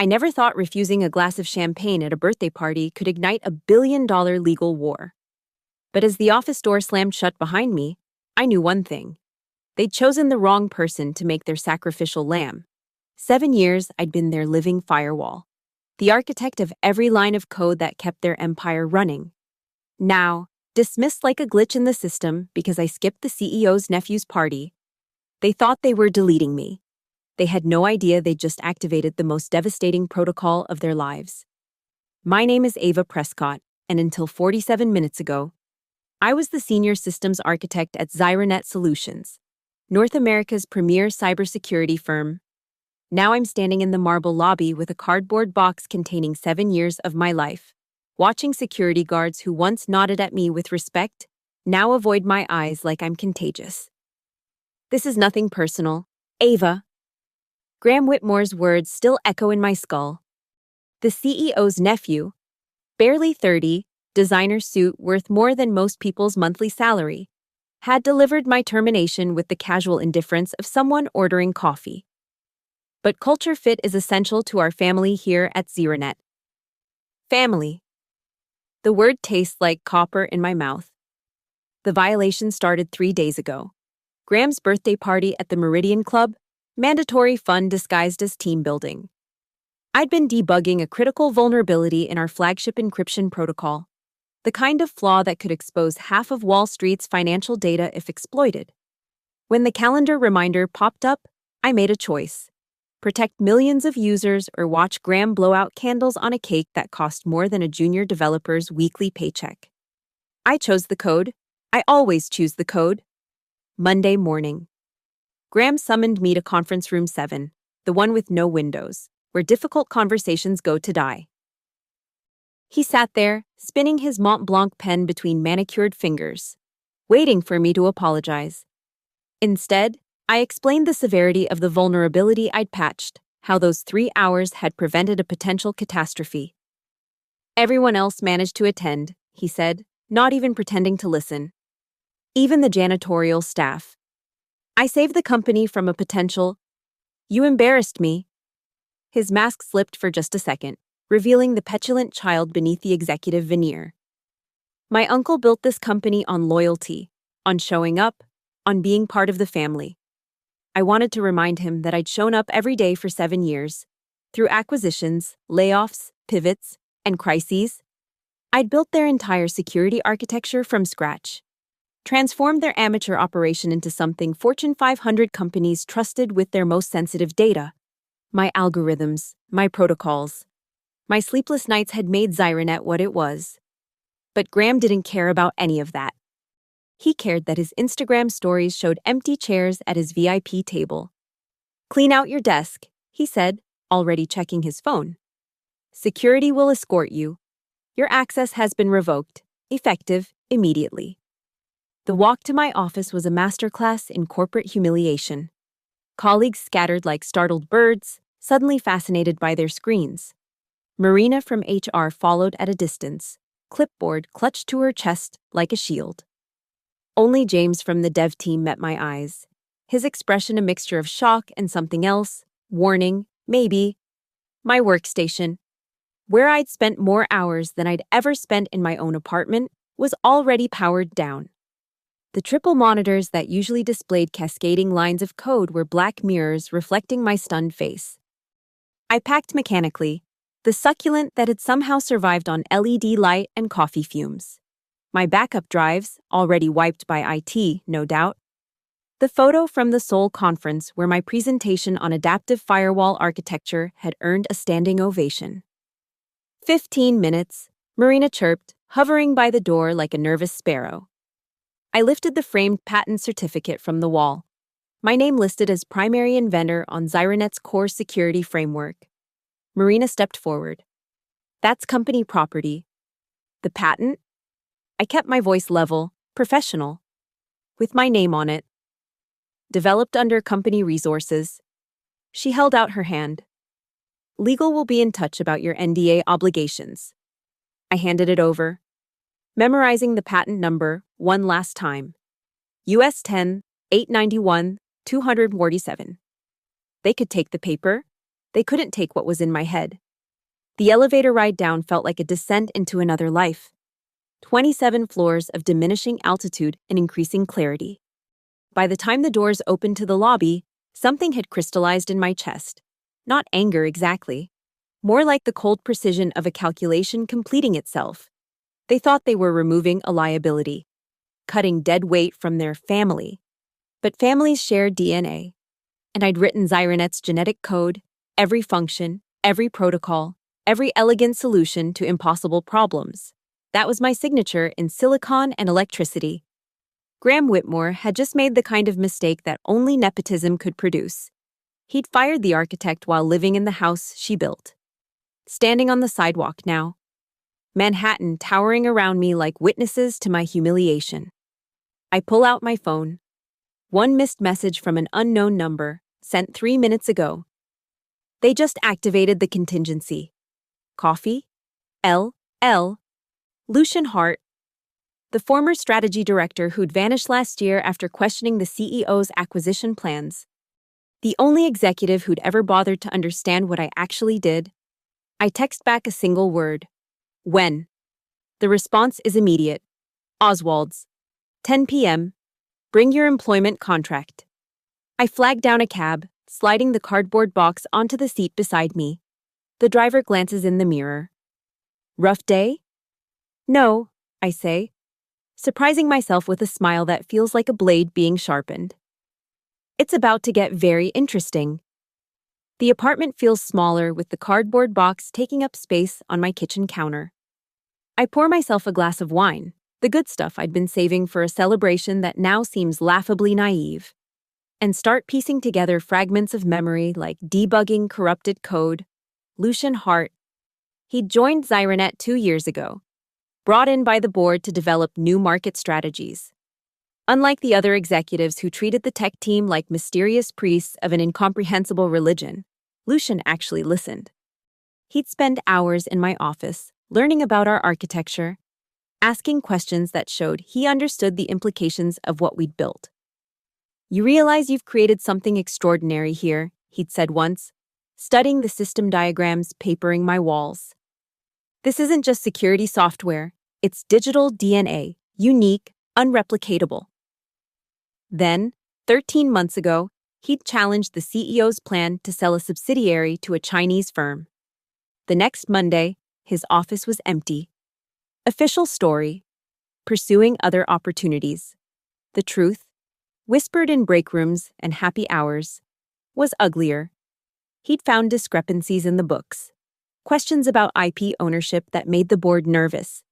I never thought refusing a glass of champagne at a birthday party could ignite $1 billion legal war. But as the office door slammed shut behind me, I knew one thing. They'd chosen the wrong person to make their sacrificial lamb. 7 years I'd been their living firewall, the architect of every line of code that kept their empire running. Now, dismissed like a glitch in the system because I skipped the CEO's nephew's party, they thought they were deleting me. They had no idea they'd just activated the most devastating protocol of their lives. My name is Ava Prescott, and until 47 minutes ago, I was the senior systems architect at Zyranet Solutions, North America's premier cybersecurity firm. Now I'm standing in the marble lobby with a cardboard box containing 7 years of my life, watching security guards who once nodded at me with respect now avoid my eyes like I'm contagious. This is nothing personal, Ava. Graham Whitmore's words still echo in my skull. The CEO's nephew, barely 30, designer suit worth more than most people's monthly salary, had delivered my termination with the casual indifference of someone ordering coffee. But culture fit is essential to our family here at Zyranet. Family. The word tastes like copper in my mouth. The violation started 3 days ago. Graham's birthday party at the Meridian Club, mandatory fun disguised as team building. I'd been debugging a critical vulnerability in our flagship encryption protocol, the kind of flaw that could expose half of Wall Street's financial data if exploited. When the calendar reminder popped up, I made a choice: protect millions of users or watch Graham blow out candles on a cake that cost more than a junior developer's weekly paycheck. I chose the code. I always choose the code. Monday morning. Graham summoned me to conference room 7, the one with no windows, where difficult conversations go to die. He sat there, spinning his Mont Blanc pen between manicured fingers, waiting for me to apologize. Instead, I explained the severity of the vulnerability I'd patched, how those 3 hours had prevented a potential catastrophe. Everyone else managed to attend, he said, not even pretending to listen. Even the janitorial staff. I saved the company from a potential. You embarrassed me. His mask slipped for just a second, revealing the petulant child beneath the executive veneer. My uncle built this company on loyalty, on showing up, on being part of the family. I wanted to remind him that I'd shown up every day for 7 years. Through acquisitions, layoffs, pivots, and crises, I'd built their entire security architecture from scratch. Transformed their amateur operation into something Fortune 500 companies trusted with their most sensitive data. My algorithms, my protocols. My sleepless nights had made Zyranet what it was. But Graham didn't care about any of that. He cared that his Instagram stories showed empty chairs at his VIP table. Clean out your desk, he said, already checking his phone. Security will escort you. Your access has been revoked, effective immediately. The walk to my office was a masterclass in corporate humiliation. Colleagues scattered like startled birds, suddenly fascinated by their screens. Marina from HR followed at a distance, clipboard clutched to her chest like a shield. Only James from the dev team met my eyes, his expression a mixture of shock and something else, warning, maybe. My workstation, where I'd spent more hours than I'd ever spent in my own apartment, was already powered down. The triple monitors that usually displayed cascading lines of code were black mirrors reflecting my stunned face. I packed mechanically, the succulent that had somehow survived on LED light and coffee fumes. My backup drives, already wiped by IT, no doubt. The photo from the Seoul conference where my presentation on adaptive firewall architecture had earned a standing ovation. 15 minutes, Marina chirped, hovering by the door like a nervous sparrow. I lifted the framed patent certificate from the wall, my name listed as primary inventor on Zyranet's core security framework. Marina stepped forward. That's company property. The patent? I kept my voice level, professional, with my name on it. Developed under company resources. She held out her hand. Legal will be in touch about your NDA obligations. I handed it over, memorizing the patent number one last time. US 10, 891, 247. They could take the paper, They couldn't take what was in my head. The elevator ride down felt like a descent into another life. 27 floors of diminishing altitude and increasing clarity. By the time the doors opened to the lobby, something had crystallized in my chest. Not anger exactly. More like the cold precision of a calculation completing itself. They thought they were removing a liability, cutting dead weight from their family. But families share DNA. And I'd written Zyronet's genetic code, every function, every protocol, every elegant solution to impossible problems. That was my signature in silicon and electricity. Graham Whitmore had just made the kind of mistake that only nepotism could produce. He'd fired the architect while living in the house she built. Standing on the sidewalk now. Manhattan towering around me like witnesses to my humiliation. I pull out my phone. One missed message from an unknown number, sent 3 minutes ago. They just activated the contingency. Coffee? L. Lucian Hart, the former strategy director who'd vanished last year after questioning the CEO's acquisition plans. The only executive who'd ever bothered to understand what I actually did. I text back a single word. When? The response is immediate. Oswald's. 10 p.m. Bring your employment contract. I flag down a cab, sliding the cardboard box onto the seat beside me. The driver glances in the mirror. Rough day? No, I say, surprising myself with a smile that feels like a blade being sharpened. It's about to get very interesting. The apartment feels smaller with the cardboard box taking up space on my kitchen counter. I pour myself a glass of wine, the good stuff I'd been saving for a celebration that now seems laughably naive, and start piecing together fragments of memory like debugging corrupted code. Lucian Hart. He'd joined Zyronet 2 years ago, brought in by the board to develop new market strategies. Unlike the other executives who treated the tech team like mysterious priests of an incomprehensible religion, Lucian actually listened. He'd spend hours in my office, learning about our architecture, asking questions that showed he understood the implications of what we'd built. You realize you've created something extraordinary here, he'd said once, studying the system diagrams papering my walls. This isn't just security software, it's digital DNA, unique, unreplicatable. Then, 13 months ago, he'd challenged the CEO's plan to sell a subsidiary to a Chinese firm. The next Monday, his office was empty. Official story. Pursuing other opportunities. The truth, whispered in break rooms and happy hours, was uglier. He'd found discrepancies in the books. Questions about IP ownership that made the board nervous.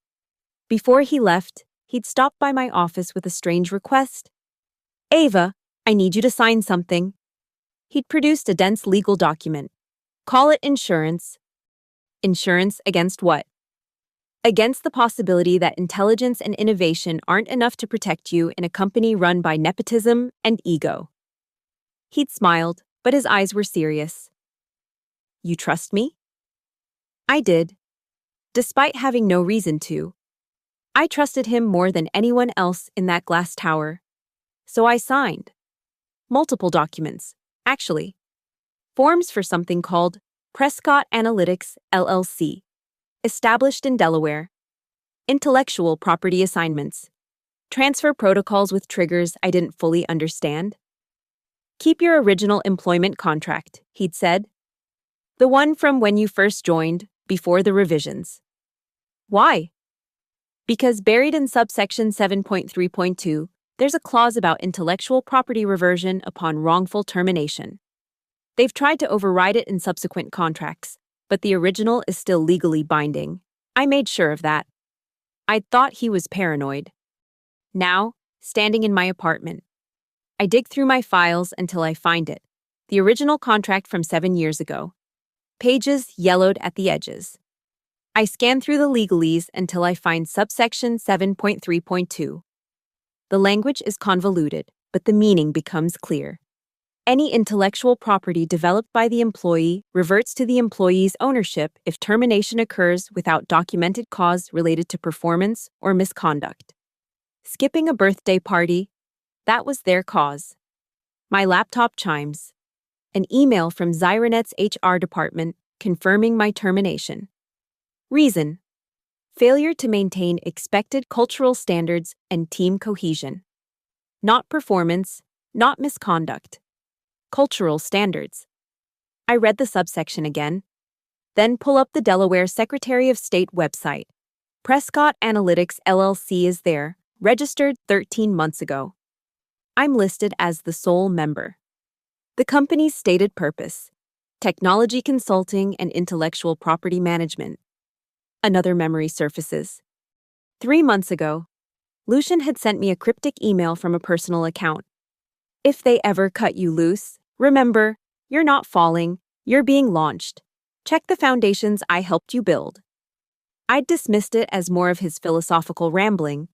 Before he left, he'd stopped by my office with a strange request. Ava, I need you to sign something. He'd produced a dense legal document. Call it insurance. Insurance against what? Against the possibility that intelligence and innovation aren't enough to protect you in a company run by nepotism and ego. He'd smiled, but his eyes were serious. You trust me? I did. Despite having no reason to. I trusted him more than anyone else in that glass tower. So I signed. Multiple documents, actually. Forms for something called Prescott Analytics, LLC. Established in Delaware. Intellectual property assignments. Transfer protocols with triggers I didn't fully understand. Keep your original employment contract, he'd said. The one from when you first joined, before the revisions. Why? Because buried in subsection 7.3.2, there's a clause about intellectual property reversion upon wrongful termination. They've tried to override it in subsequent contracts, but the original is still legally binding. I made sure of that. I'd thought he was paranoid. Now, standing in my apartment, I dig through my files until I find it. The original contract from 7 years ago. Pages yellowed at the edges. I scan through the legalese until I find subsection 7.3.2. The language is convoluted, but the meaning becomes clear. Any intellectual property developed by the employee reverts to the employee's ownership if termination occurs without documented cause related to performance or misconduct. Skipping a birthday party, that was their cause. My laptop chimes. An email from Xironet's HR department confirming my termination. Reason: failure to maintain expected cultural standards and team cohesion. Not performance, not misconduct. Cultural standards. I read the subsection again, then pull up the Delaware Secretary of State website. Prescott Analytics LLC is there, registered 13 months ago. I'm listed as the sole member. The company's stated purpose: technology consulting and intellectual property management. Another memory surfaces. 3 months ago, Lucian had sent me a cryptic email from a personal account. If they ever cut you loose, remember, you're not falling, you're being launched. Check the foundations I helped you build. I'd dismissed it as more of his philosophical rambling.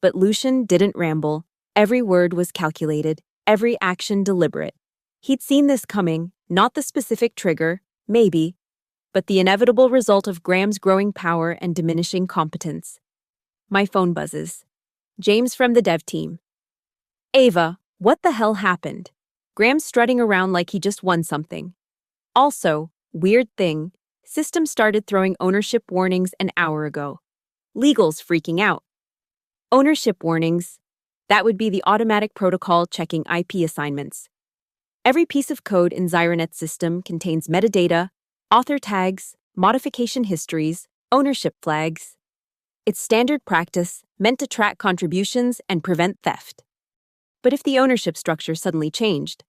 But Lucian didn't ramble. Every word was calculated, every action deliberate. He'd seen this coming, not the specific trigger, maybe, but the inevitable result of Graham's growing power and diminishing competence. My phone buzzes. James from the dev team. Ava, what the hell happened? Graham's strutting around like he just won something. Also, weird thing, system started throwing ownership warnings an hour ago. Legal's freaking out. Ownership warnings. That would be the automatic protocol checking IP assignments. Every piece of code in Xironet's system contains metadata, author tags, modification histories, ownership flags. It's standard practice, meant to track contributions and prevent theft. But if the ownership structure suddenly changed?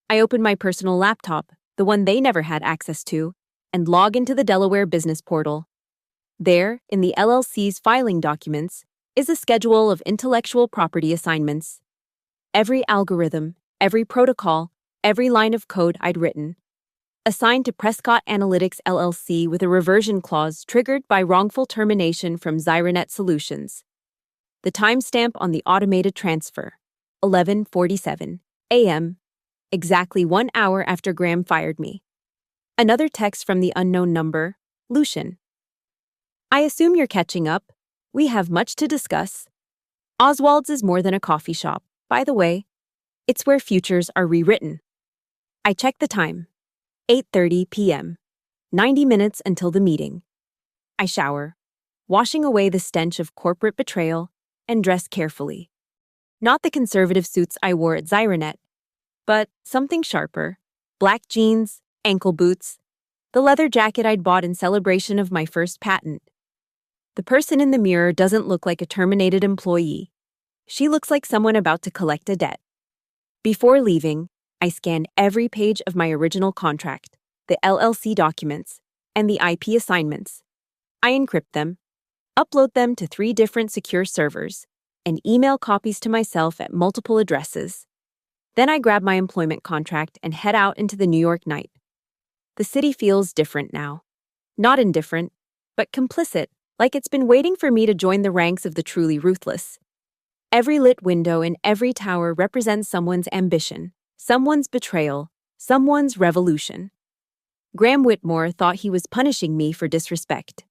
I open my personal laptop, the one they never had access to, and log into the Delaware business portal. There, in the LLC's filing documents, is a schedule of intellectual property assignments. Every algorithm, every protocol, every line of code I'd written, assigned to Prescott Analytics LLC with a reversion clause triggered by wrongful termination from Xironet Solutions. The timestamp on the automated transfer, 11:47 a.m., exactly 1 hour after Graham fired me. Another text from the unknown number, Lucian. I assume you're catching up. We have much to discuss. Oswald's is more than a coffee shop, by the way. It's where futures are rewritten. I check the time. 8:30 p.m. 90 minutes until the meeting. I shower, washing away the stench of corporate betrayal, and dress carefully. Not the conservative suits I wore at Xironet, but something sharper. Black jeans, ankle boots, the leather jacket I'd bought in celebration of my first patent. The person in the mirror doesn't look like a terminated employee. She looks like someone about to collect a debt. Before leaving, I scan every page of my original contract, the LLC documents, and the IP assignments. I encrypt them, upload them to 3 different secure servers, and email copies to myself at multiple addresses. Then I grab my employment contract and head out into the New York night. The city feels different now. Not indifferent, but complicit, like it's been waiting for me to join the ranks of the truly ruthless. Every lit window in every tower represents someone's ambition, someone's betrayal, someone's revolution. Graham Whitmore thought he was punishing me for disrespect.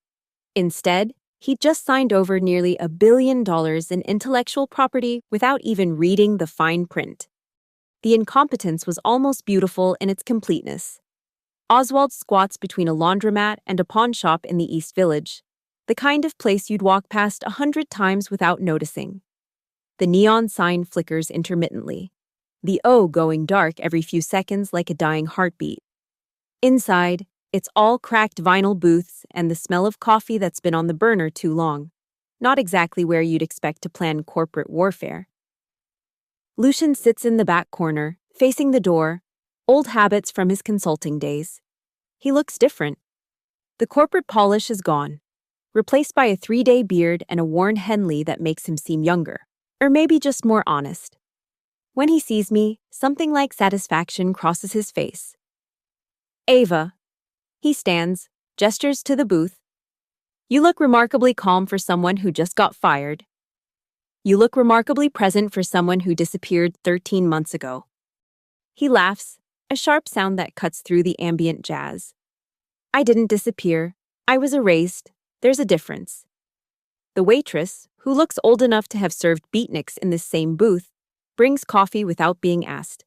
Instead, he'd just signed over nearly $1 billion in intellectual property without even reading the fine print. The incompetence was almost beautiful in its completeness. Oswald squats between a laundromat and a pawn shop in the East Village, the kind of place you'd walk past 100 times without noticing. The neon sign flickers intermittently, the O going dark every few seconds like a dying heartbeat. Inside, it's all cracked vinyl booths and the smell of coffee that's been on the burner too long. Not exactly where you'd expect to plan corporate warfare. Lucian sits in the back corner, facing the door, old habits from his consulting days. He looks different. The corporate polish is gone, replaced by a 3-day beard and a worn Henley that makes him seem younger, or maybe just more honest. When he sees me, something like satisfaction crosses his face. Ava. He stands, gestures to the booth. You look remarkably calm for someone who just got fired. You look remarkably present for someone who disappeared 13 months ago. He laughs, a sharp sound that cuts through the ambient jazz. I didn't disappear. I was erased. There's a difference. The waitress, who looks old enough to have served beatniks in this same booth, brings coffee without being asked.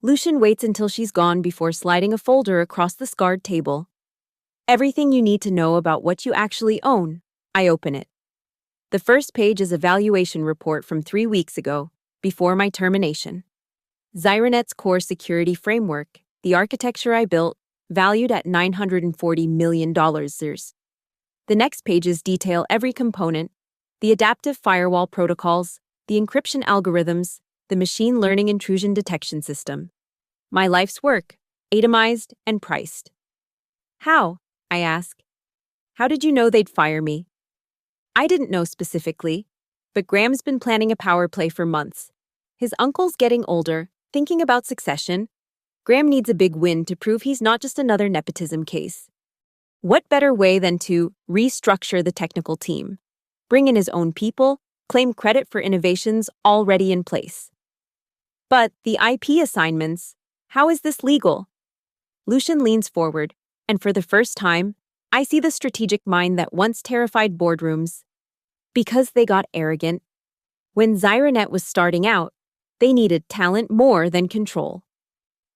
Lucian waits until she's gone before sliding a folder across the scarred table. Everything you need to know about what you actually own. I open it. The first page is a valuation report from 3 weeks ago, before my termination. Xironet's core security framework, the architecture I built, valued at $940 million. The next pages detail every component, the adaptive firewall protocols, the encryption algorithms, the machine learning intrusion detection system. My life's work, itemized and priced. How? I ask. How did you know they'd fire me? I didn't know specifically, but Graham's been planning a power play for months. His uncle's getting older, thinking about succession. Graham needs a big win to prove he's not just another nepotism case. What better way than to restructure the technical team, bring in his own people, claim credit for innovations already in place? But the IP assignments, how is this legal? Lucian leans forward, and for the first time, I see the strategic mind that once terrified boardrooms. Because they got arrogant. When Xironet was starting out, they needed talent more than control.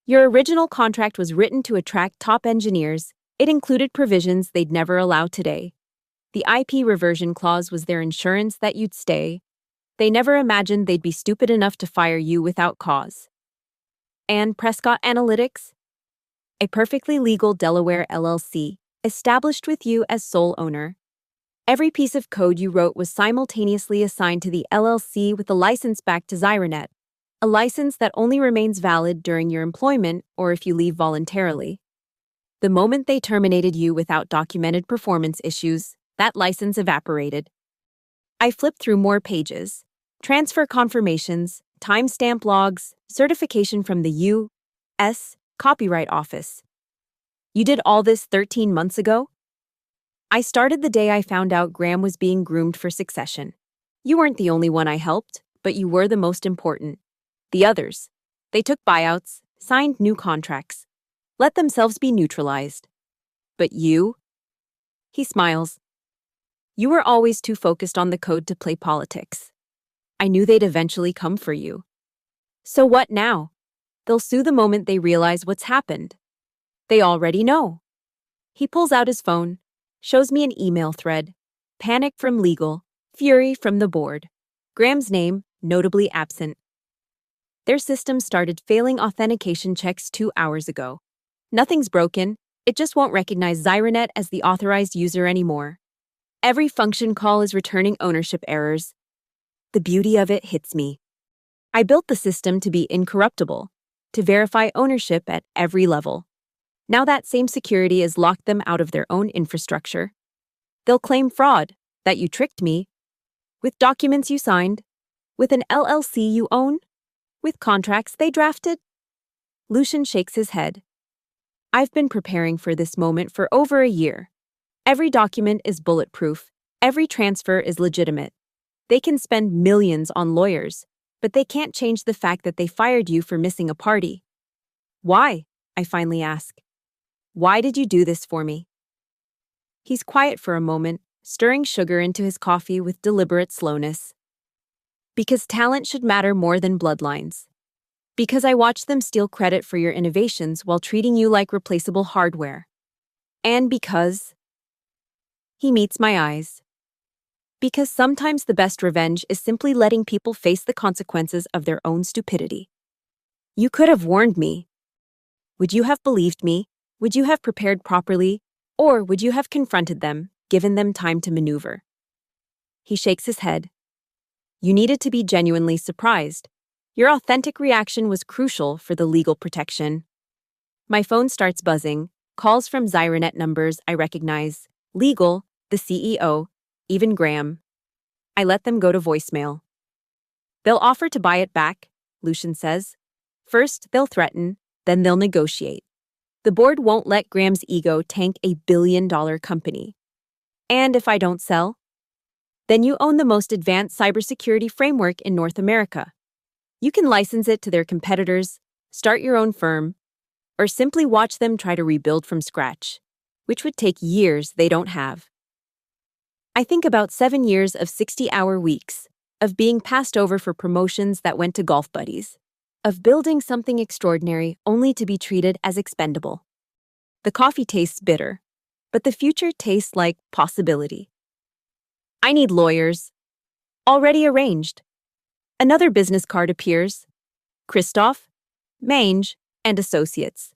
Your original contract was written to attract top engineers. It included provisions they'd never allow today. The IP reversion clause was their insurance that you'd stay. They never imagined they'd be stupid enough to fire you without cause. And Prescott Analytics? A perfectly legal Delaware LLC, established with you as sole owner. Every piece of code you wrote was simultaneously assigned to the LLC with a license back to Xironet, a license that only remains valid during your employment or if you leave voluntarily. The moment they terminated you without documented performance issues, that license evaporated. I flipped through more pages. Transfer confirmations, timestamp logs, certification from the U.S. Copyright Office. You did all this 13 months ago? I started the day I found out Graham was being groomed for succession. You weren't the only one I helped, but you were the most important. The others. They took buyouts, signed new contracts, let themselves be neutralized. But you? He smiles. You were always too focused on the code to play politics. I knew they'd eventually come for you. So what now? They'll sue the moment they realize what's happened. They already know. He pulls out his phone, shows me an email thread. Panic from legal, fury from the board. Graham's name, notably absent. Their system started failing authentication checks 2 hours ago. Nothing's broken, it just won't recognize Xironet as the authorized user anymore. Every function call is returning ownership errors. The beauty of it hits me. I built the system to be incorruptible, to verify ownership at every level. Now that same security has locked them out of their own infrastructure. They'll claim fraud, that you tricked me, with documents you signed, with an LLC you own, with contracts they drafted. Lucian shakes his head. I've been preparing for this moment for over a year. Every document is bulletproof. Every transfer is legitimate. They can spend millions on lawyers, but they can't change the fact that they fired you for missing a party. Why? I finally ask. Why did you do this for me? He's quiet for a moment, stirring sugar into his coffee with deliberate slowness. Because talent should matter more than bloodlines. Because I watched them steal credit for your innovations while treating you like replaceable hardware. And because... He meets my eyes. Because sometimes the best revenge is simply letting people face the consequences of their own stupidity. You could have warned me. Would you have believed me? Would you have prepared properly? Or would you have confronted them, given them time to maneuver? He shakes his head. You needed to be genuinely surprised. Your authentic reaction was crucial for the legal protection. My phone starts buzzing, calls from Xironet numbers I recognize, legal, the CEO, even Graham. I let them go to voicemail. They'll offer to buy it back, Lucian says. First, they'll threaten, then they'll negotiate. The board won't let Graham's ego tank a billion-dollar company. And if I don't sell? Then you own the most advanced cybersecurity framework in North America. You can license it to their competitors, start your own firm, or simply watch them try to rebuild from scratch, which would take years they don't have. I think about 7 years of 60-hour weeks, of being passed over for promotions that went to golf buddies, of building something extraordinary only to be treated as expendable. The coffee tastes bitter, but the future tastes like possibility. I need lawyers. Already arranged. Another business card appears. Christoph, Mange, and Associates.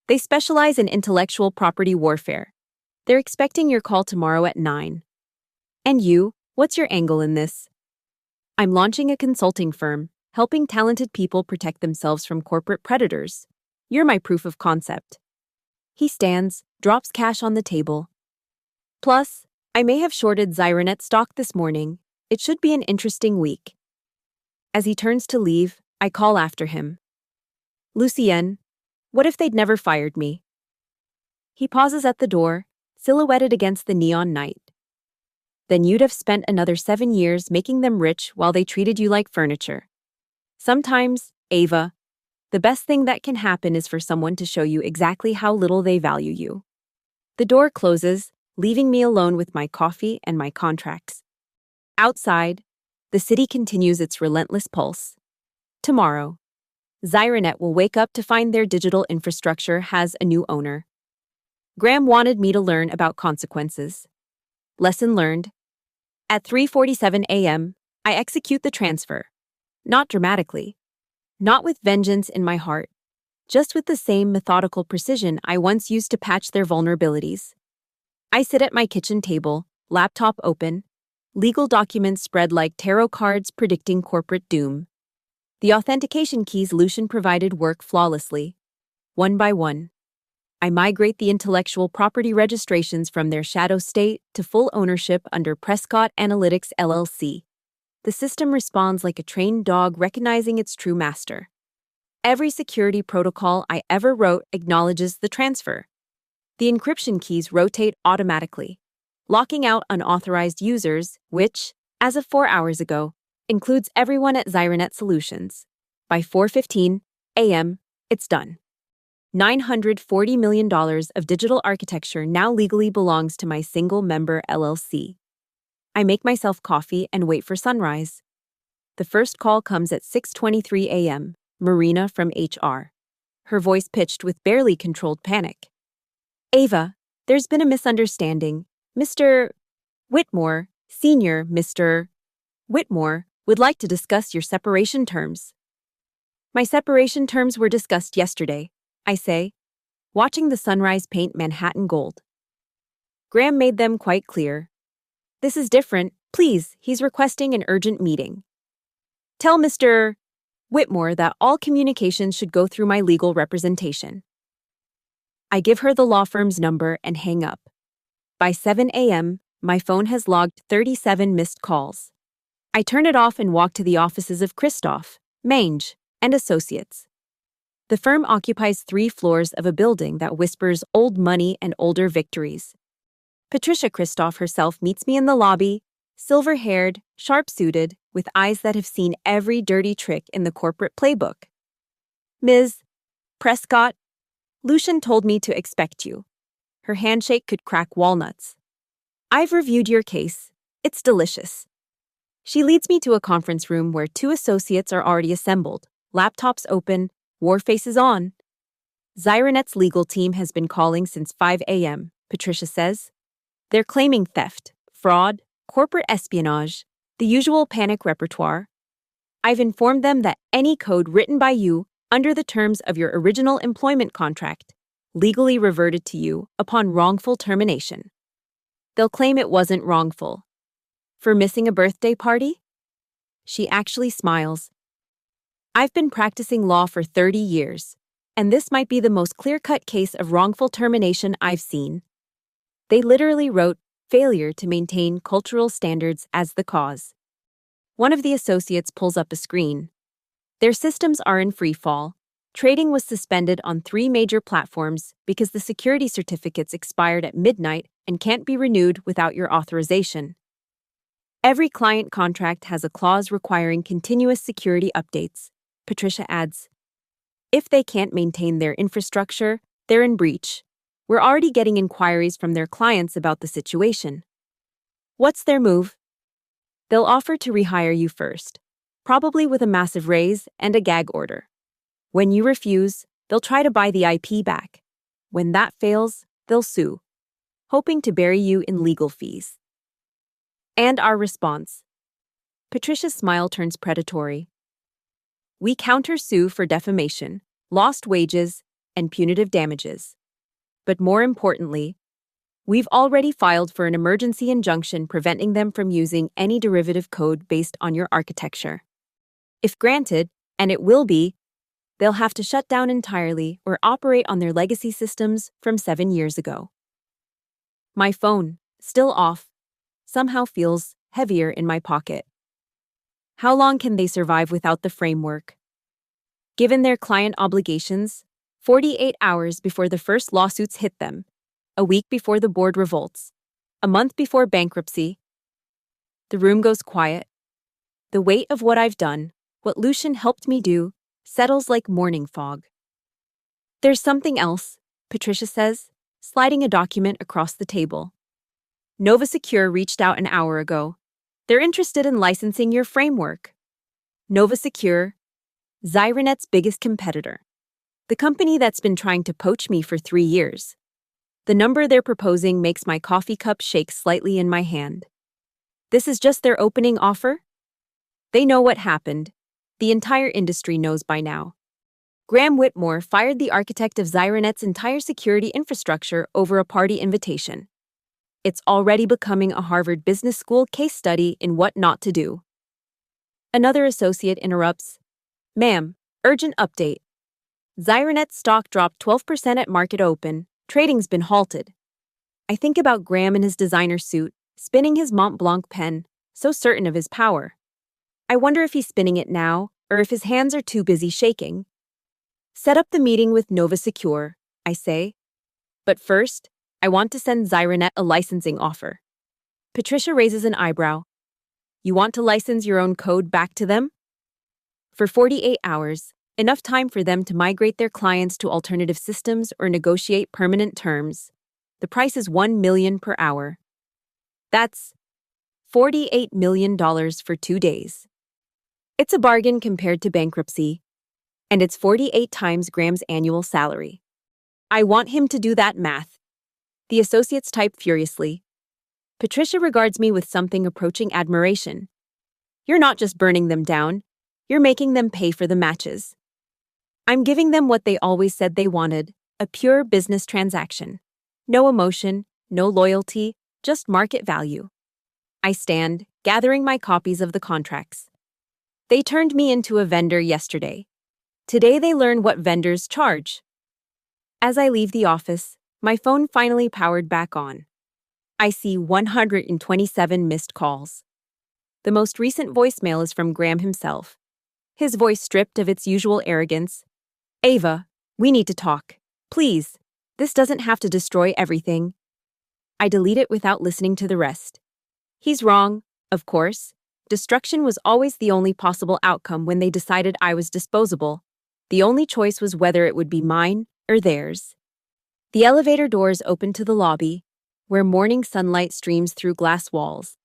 They specialize in intellectual property warfare. They're expecting your call tomorrow at 9. And you, what's your angle in this? I'm launching a consulting firm, helping talented people protect themselves from corporate predators. You're my proof of concept. He stands, drops cash on the table. Plus, I may have shorted Zyronet stock this morning. It should be an interesting week. As he turns to leave, I call after him. Lucien, what if they'd never fired me? He pauses at the door, silhouetted against the neon night. Then you'd have spent another 7 years making them rich while they treated you like furniture. Sometimes, Ava, the best thing that can happen is for someone to show you exactly how little they value you. The door closes, leaving me alone with my coffee and my contracts. Outside, the city continues its relentless pulse. Tomorrow, Zyronet will wake up to find their digital infrastructure has a new owner. Graham wanted me to learn about consequences. Lesson learned. At 3:47 a.m., I execute the transfer. Not dramatically. Not with vengeance in my heart. Just with the same methodical precision I once used to patch their vulnerabilities. I sit at my kitchen table, laptop open, legal documents spread like tarot cards predicting corporate doom. The authentication keys Lucian provided work flawlessly. One by one, I migrate the intellectual property registrations from their shadow state to full ownership under Prescott Analytics LLC. The system responds like a trained dog recognizing its true master. Every security protocol I ever wrote acknowledges the transfer. The encryption keys rotate automatically, locking out unauthorized users, which, as of 4 hours ago, includes everyone at Zyronet Solutions. By 4:15 a.m., it's done. $940 million of digital architecture now legally belongs to my single-member LLC. I make myself coffee and wait for sunrise. The first call comes at 6:23 a.m., Marina from HR. Her voice pitched with barely controlled panic. Ava, there's been a misunderstanding. Mr. Whitmore, Senior Mr. Whitmore, would like to discuss your separation terms. My separation terms were discussed yesterday, I say, watching the sunrise paint Manhattan gold. Graham made them quite clear. This is different. Please, he's requesting an urgent meeting. Tell Mr. Whitmore that all communications should go through my legal representation. I give her the law firm's number and hang up. By 7 a.m., my phone has logged 37 missed calls. I turn it off and walk to the offices of Christoph, Mange, and Associates. The firm occupies 3 floors of a building that whispers old money and older victories. Patricia Christoph herself meets me in the lobby, silver-haired, sharp-suited, with eyes that have seen every dirty trick in the corporate playbook. Ms. Prescott, Lucian told me to expect you. Her handshake could crack walnuts. I've reviewed your case. It's delicious. She leads me to a conference room where 2 associates are already assembled, laptops open, war faces on. Zyronet's legal team has been calling since 5 a.m., Patricia says. They're claiming theft, fraud, corporate espionage, the usual panic repertoire. I've informed them that any code written by you under the terms of your original employment contract legally reverted to you upon wrongful termination. They'll claim it wasn't wrongful. For missing a birthday party? She actually smiles. I've been practicing law for 30 years, and this might be the most clear-cut case of wrongful termination I've seen. They literally wrote failure to maintain cultural standards as the cause. One of the associates pulls up a screen. Their systems are in free fall. Trading was suspended on 3 major platforms because the security certificates expired at midnight and can't be renewed without your authorization. Every client contract has a clause requiring continuous security updates, Patricia adds. If they can't maintain their infrastructure, they're in breach. We're already getting inquiries from their clients about the situation. What's their move? They'll offer to rehire you first, probably with a massive raise and a gag order. When you refuse, they'll try to buy the IP back. When that fails, they'll sue, hoping to bury you in legal fees. And our response. Patricia's smile turns predatory. We counter-sue for defamation, lost wages, and punitive damages. But more importantly, we've already filed for an emergency injunction preventing them from using any derivative code based on your architecture. If granted, and it will be, they'll have to shut down entirely or operate on their legacy systems from 7 years ago. My phone, still off, somehow feels heavier in my pocket. How long can they survive without the framework? Given their client obligations, 48 hours before the first lawsuits hit them, a week before the board revolts, a month before bankruptcy, the room goes quiet. The weight of what I've done, what Lucian helped me do, settles like morning fog. There's something else, Patricia says, sliding a document across the table. Nova Secure reached out an hour ago. They're interested in licensing your framework. Nova Secure, Zyronet's biggest competitor. The company that's been trying to poach me for 3 years. The number they're proposing makes my coffee cup shake slightly in my hand. This is just their opening offer? They know what happened. The entire industry knows by now. Graham Whitmore fired the architect of Zyronet's entire security infrastructure over a party invitation. It's already becoming a Harvard Business School case study in what not to do. Another associate interrupts. Ma'am, urgent update. Zyronet's stock dropped 12% at market open. Trading's been halted. I think about Graham in his designer suit, spinning his Mont Blanc pen, so certain of his power. I wonder if he's spinning it now, or if his hands are too busy shaking. Set up the meeting with Nova Secure, I say. But first, I want to send Zyronet a licensing offer. Patricia raises an eyebrow. You want to license your own code back to them? For 48 hours, enough time for them to migrate their clients to alternative systems or negotiate permanent terms. The price is $1 million per hour. That's $48 million for 2 days. It's a bargain compared to bankruptcy, and it's 48 times Graham's annual salary. I want him to do that math. The associates type furiously. Patricia regards me with something approaching admiration. You're not just burning them down, you're making them pay for the matches. I'm giving them what they always said they wanted, a pure business transaction. No emotion, no loyalty, just market value. I stand, gathering my copies of the contracts. They turned me into a vendor yesterday. Today they learn what vendors charge. As I leave the office, my phone finally powered back on. I see 127 missed calls. The most recent voicemail is from Graham himself. His voice stripped of its usual arrogance. Ava, we need to talk. Please, this doesn't have to destroy everything. I delete it without listening to the rest. He's wrong, of course. Destruction was always the only possible outcome when they decided I was disposable. The only choice was whether it would be mine or theirs. The elevator doors open to the lobby, where morning sunlight streams through glass walls.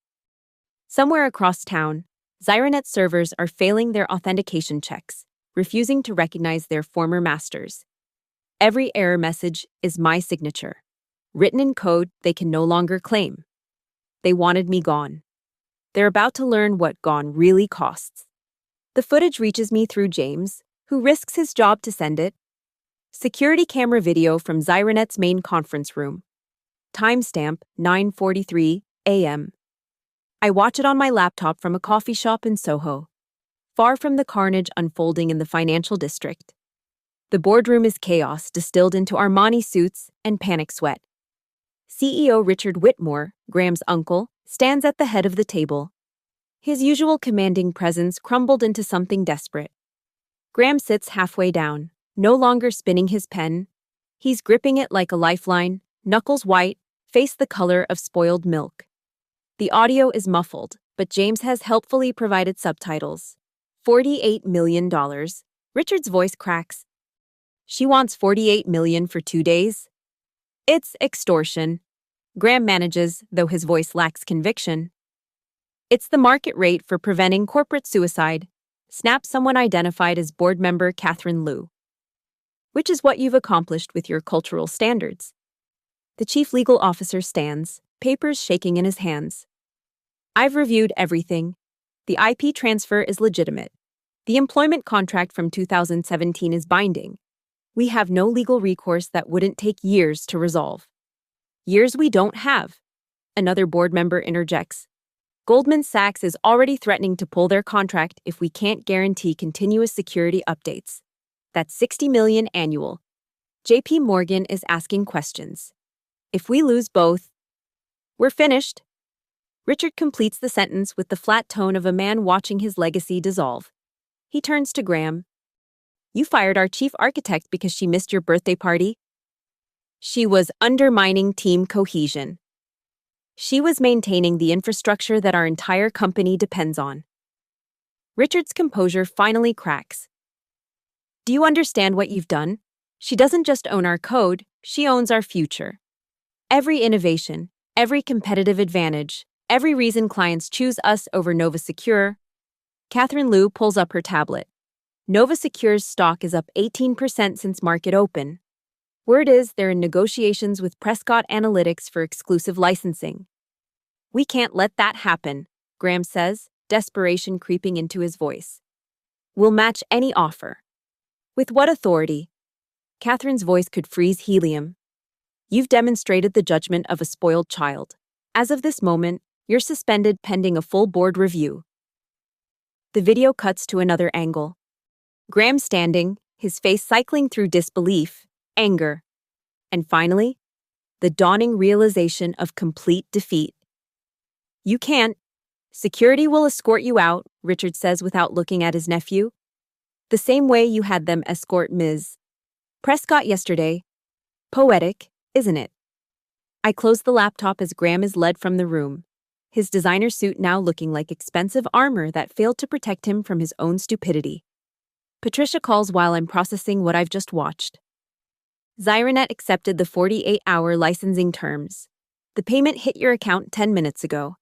Somewhere across town, Zyronet servers are failing their authentication checks, refusing to recognize their former masters. Every error message is my signature, written in code they can no longer claim. They wanted me gone. They're about to learn what gone really costs. The footage reaches me through James, who risks his job to send it. Security camera video from Zyronet's main conference room. Timestamp 9:43 a.m. I watch it on my laptop from a coffee shop in Soho, far from the carnage unfolding in the financial district. The boardroom is chaos distilled into Armani suits and panic sweat. CEO Richard Whitmore, Graham's uncle, stands at the head of the table. His usual commanding presence crumbled into something desperate. Graham sits halfway down, no longer spinning his pen. He's gripping it like a lifeline, knuckles white, face the color of spoiled milk. The audio is muffled, but James has helpfully provided subtitles. $48 million. Richard's voice cracks. She wants $48 million for 2 days? It's extortion. Graham manages, though his voice lacks conviction. It's the market rate for preventing corporate suicide, snaps someone identified as board member Catherine Liu. which is what you've accomplished with your cultural standards. The chief legal officer stands, papers shaking in his hands. I've reviewed everything. The IP transfer is legitimate. The employment contract from 2017 is binding. We have no legal recourse that wouldn't take years to resolve. Years we don't have. Another board member interjects. Goldman Sachs is already threatening to pull their contract if we can't guarantee continuous security updates. That's $60 million annual. JP Morgan is asking questions. If we lose both, we're finished. Richard completes the sentence with the flat tone of a man watching his legacy dissolve. He turns to Graham. You fired our chief architect because she missed your birthday party? She was undermining team cohesion. She was maintaining the infrastructure that our entire company depends on. Richard's composure finally cracks. Do you understand what you've done? She doesn't just own our code, she owns our future. Every innovation, every competitive advantage, every reason clients choose us over Nova Secure. Catherine Liu pulls up her tablet. Nova Secure's stock is up 18% since market open. Word is they're in negotiations with Prescott Analytics for exclusive licensing. We can't let that happen, Graham says, desperation creeping into his voice. We'll match any offer. With what authority? Catherine's voice could freeze helium. You've demonstrated the judgment of a spoiled child. As of this moment, you're suspended pending a full board review. The video cuts to another angle. Graham standing, his face cycling through disbelief, anger, and finally, the dawning realization of complete defeat. You can't. Security will escort you out, Richard says without looking at his nephew. The same way you had them escort Ms. Prescott yesterday. Poetic, isn't it? I close the laptop as Graham is led from the room, his designer suit now looking like expensive armor that failed to protect him from his own stupidity. Patricia calls while I'm processing what I've just watched. Xironet accepted the 48-hour licensing terms. The payment hit your account 10 minutes ago.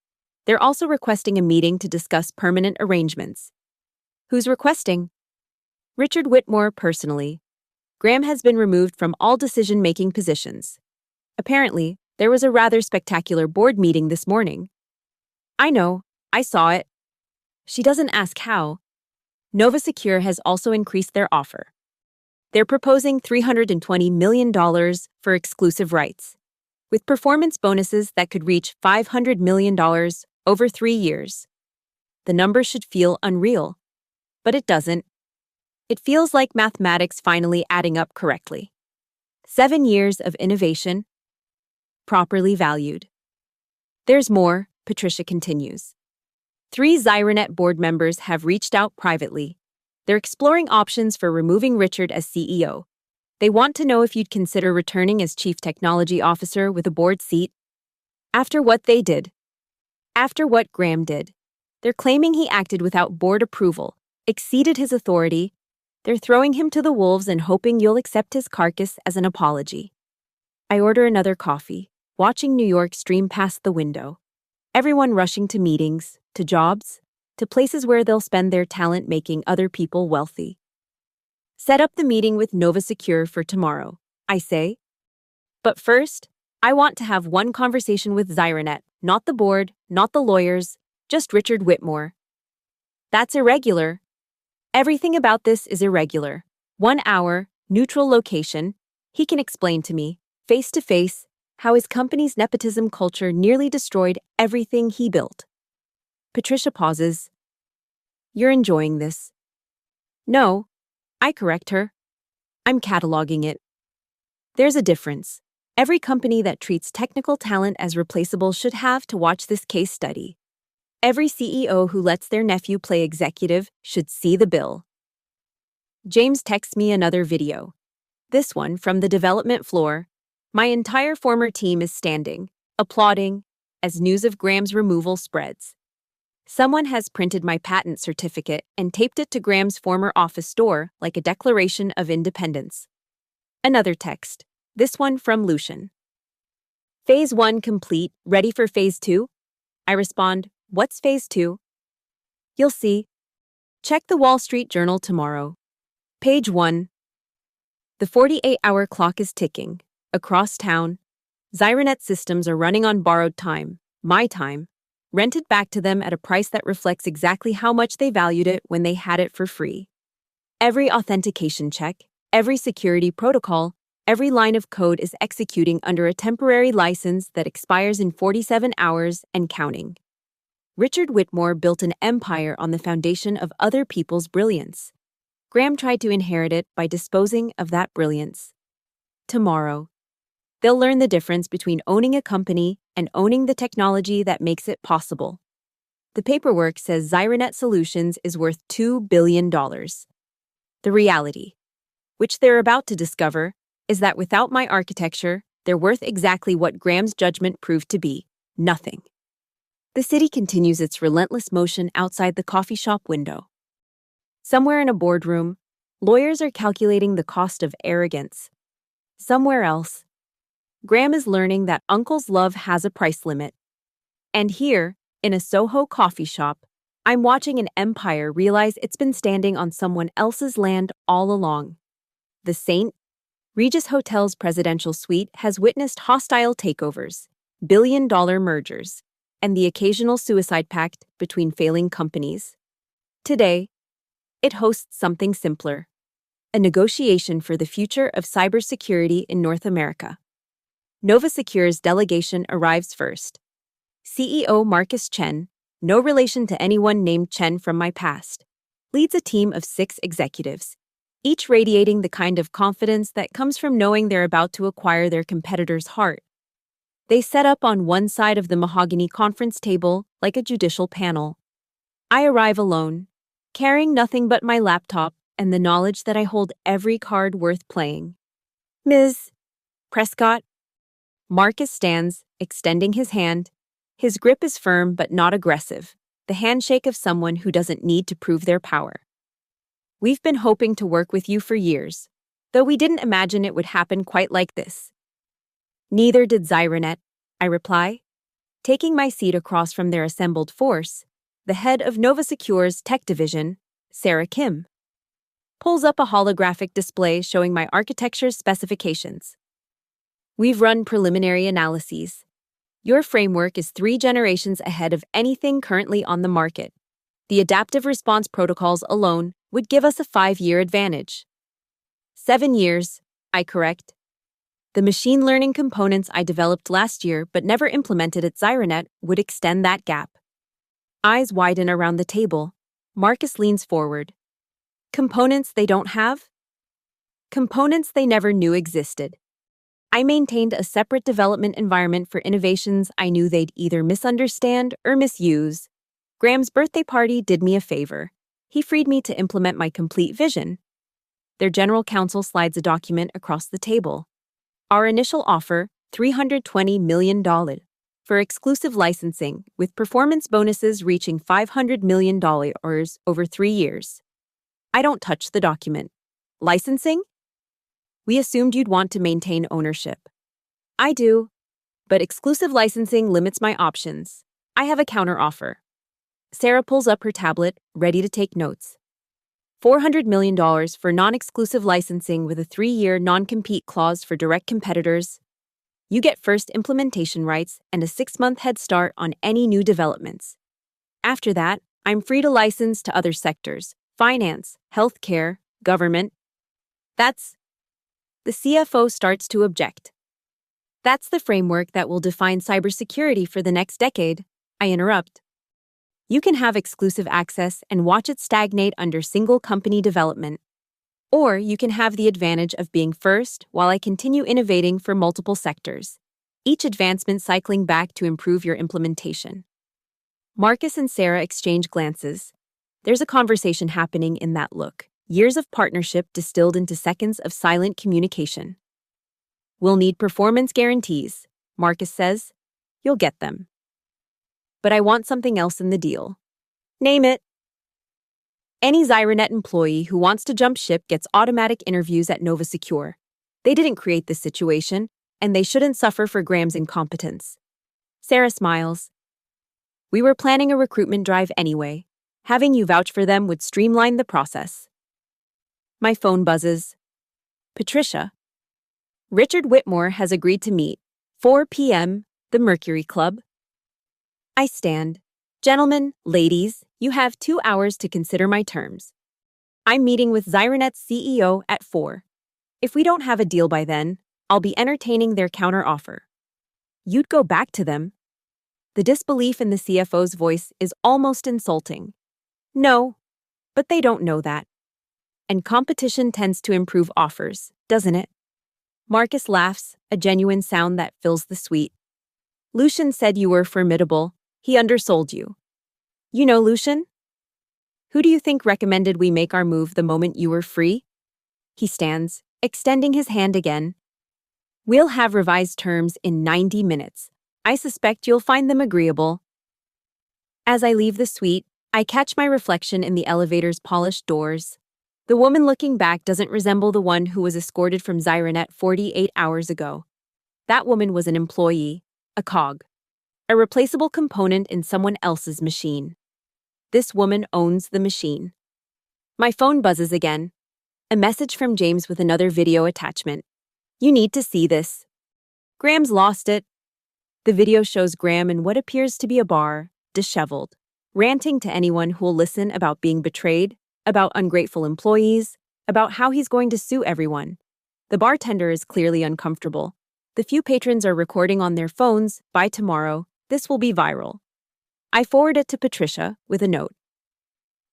They're also requesting a meeting to discuss permanent arrangements. Who's requesting? Richard Whitmore personally. Graham has been removed from all decision-making positions. Apparently, there was a rather spectacular board meeting this morning. I know, I saw it. She doesn't ask how. Nova Secure has also increased their offer. They're proposing $320 million for exclusive rights, with performance bonuses that could reach $500 million over 3 years. The number should feel unreal, but it doesn't. It feels like mathematics finally adding up correctly. 7 years of innovation, properly valued. There's more, Patricia continues. 3 Xironet board members have reached out privately. They're exploring options for removing Richard as CEO. They want to know if you'd consider returning as Chief Technology Officer with a board seat. After what they did. After what Graham did. They're claiming he acted without board approval, exceeded his authority. They're throwing him to the wolves and hoping you'll accept his carcass as an apology. I order another coffee, watching New York stream past the window. Everyone rushing to meetings, to jobs, to places where they'll spend their talent making other people wealthy. Set up the meeting with Nova Secure for tomorrow, I say. But first, I want to have one conversation with Xironet, not the board, not the lawyers, just Richard Whitmore. That's irregular. Everything about this is irregular. 1 hour, neutral location. He can explain to me, face to face, how his company's nepotism culture nearly destroyed everything he built. Patricia pauses. You're enjoying this. No, I correct her. I'm cataloging it. There's a difference. Every company that treats technical talent as replaceable should have to watch this case study. Every CEO who lets their nephew play executive should see the bill. James texts me another video. This one from the development floor. My entire former team is standing, applauding, as news of Graham's removal spreads. Someone has printed my patent certificate and taped it to Graham's former office door like a declaration of independence. Another text, this one from Lucian. Phase 1 complete, ready for Phase 2? I respond, what's Phase 2? You'll see. Check the Wall Street Journal tomorrow. Page 1. The 48-hour clock is ticking. Across town, Zyranet systems are running on borrowed time, my time, rented back to them at a price that reflects exactly how much they valued it when they had it for free. Every authentication check, every security protocol, every line of code is executing under a temporary license that expires in 47 hours and counting. Richard Whitmore built an empire on the foundation of other people's brilliance. Graham tried to inherit it by disposing of that brilliance. Tomorrow, they'll learn the difference between owning a company and owning the technology that makes it possible. The paperwork says Zyranet Solutions is worth $2 billion. The reality, which they're about to discover, is that without my architecture, they're worth exactly what Graham's judgment proved to be: nothing. The city continues its relentless motion outside the coffee shop window. Somewhere in a boardroom, lawyers are calculating the cost of arrogance. Somewhere else, Graham is learning that uncle's love has a price limit. And here, in a Soho coffee shop, I'm watching an empire realize it's been standing on someone else's land all along. The St. Regis Hotel's presidential suite has witnessed hostile takeovers, billion-dollar mergers, and the occasional suicide pact between failing companies. Today, it hosts something simpler: a negotiation for the future of cybersecurity in North America. NovaSecure's delegation arrives first. CEO Marcus Chen, no relation to anyone named Chen from my past, leads a team of 6 executives, each radiating the kind of confidence that comes from knowing they're about to acquire their competitor's heart. They set up on one side of the mahogany conference table like a judicial panel. I arrive alone, carrying nothing but my laptop and the knowledge that I hold every card worth playing. Ms. Prescott. Marcus stands, extending his hand. His grip is firm but not aggressive, the handshake of someone who doesn't need to prove their power. We've been hoping to work with you for years, though we didn't imagine it would happen quite like this. Neither did Zyranet, I reply. Taking my seat across from their assembled force, the head of NovaSecure's tech division, Sarah Kim, pulls up a holographic display showing my architecture's specifications. We've run preliminary analyses. Your framework is 3 generations ahead of anything currently on the market. The adaptive response protocols alone would give us a 5-year advantage. 7 years, I correct. The machine learning components I developed last year but never implemented at Zyranet would extend that gap. Eyes widen around the table. Marcus leans forward. Components they don't have? Components they never knew existed. I maintained a separate development environment for innovations I knew they'd either misunderstand or misuse. Graham's birthday party did me a favor. He freed me to implement my complete vision. Their general counsel slides a document across the table. Our initial offer, $320 million, for exclusive licensing, with performance bonuses reaching $500 million over 3 years. I don't touch the document. Licensing? We assumed you'd want to maintain ownership. I do, but exclusive licensing limits my options. I have a counteroffer. Sarah pulls up her tablet, ready to take notes. $400 million for non-exclusive licensing with a 3-year non-compete clause for direct competitors. You get first implementation rights and a 6-month head start on any new developments. After that, I'm free to license to other sectors: finance, healthcare, government. The CFO starts to object. That's the framework that will define cybersecurity for the next decade, I interrupt. You can have exclusive access and watch it stagnate under single company development. Or you can have the advantage of being first while I continue innovating for multiple sectors, each advancement cycling back to improve your implementation. Marcus and Sarah exchange glances. There's a conversation happening in that look, years of partnership distilled into seconds of silent communication. We'll need performance guarantees, Marcus says. You'll get them. But I want something else in the deal. Name it. Any Zyranet employee who wants to jump ship gets automatic interviews at NovaSecure. They didn't create this situation, and they shouldn't suffer for Graham's incompetence. Sarah smiles. We were planning a recruitment drive anyway. Having you vouch for them would streamline the process. My phone buzzes. Patricia. Richard Whitmore has agreed to meet. 4 p.m., the Mercury Club. I stand. Gentlemen, ladies, you have 2 hours to consider my terms. I'm meeting with Xironet's CEO at 4. If we don't have a deal by then, I'll be entertaining their counteroffer. You'd go back to them? The disbelief in the CFO's voice is almost insulting. No, but they don't know that. And competition tends to improve offers, doesn't it? Marcus laughs, a genuine sound that fills the suite. Lucian said you were formidable. He undersold you. You know Lucian? Who do you think recommended we make our move the moment you were free? He stands, extending his hand again. We'll have revised terms in 90 minutes. I suspect you'll find them agreeable. As I leave the suite, I catch my reflection in the elevator's polished doors. The woman looking back doesn't resemble the one who was escorted from Xironet 48 hours ago. That woman was an employee, a cog, a replaceable component in someone else's machine. This woman owns the machine. My phone buzzes again. A message from James with another video attachment. You need to see this. Graham's lost it. The video shows Graham in what appears to be a bar, disheveled, ranting to anyone who'll listen about being betrayed, about ungrateful employees, about how he's going to sue everyone. The bartender is clearly uncomfortable. The few patrons are recording on their phones. By tomorrow, this will be viral. I forward it to Patricia with a note.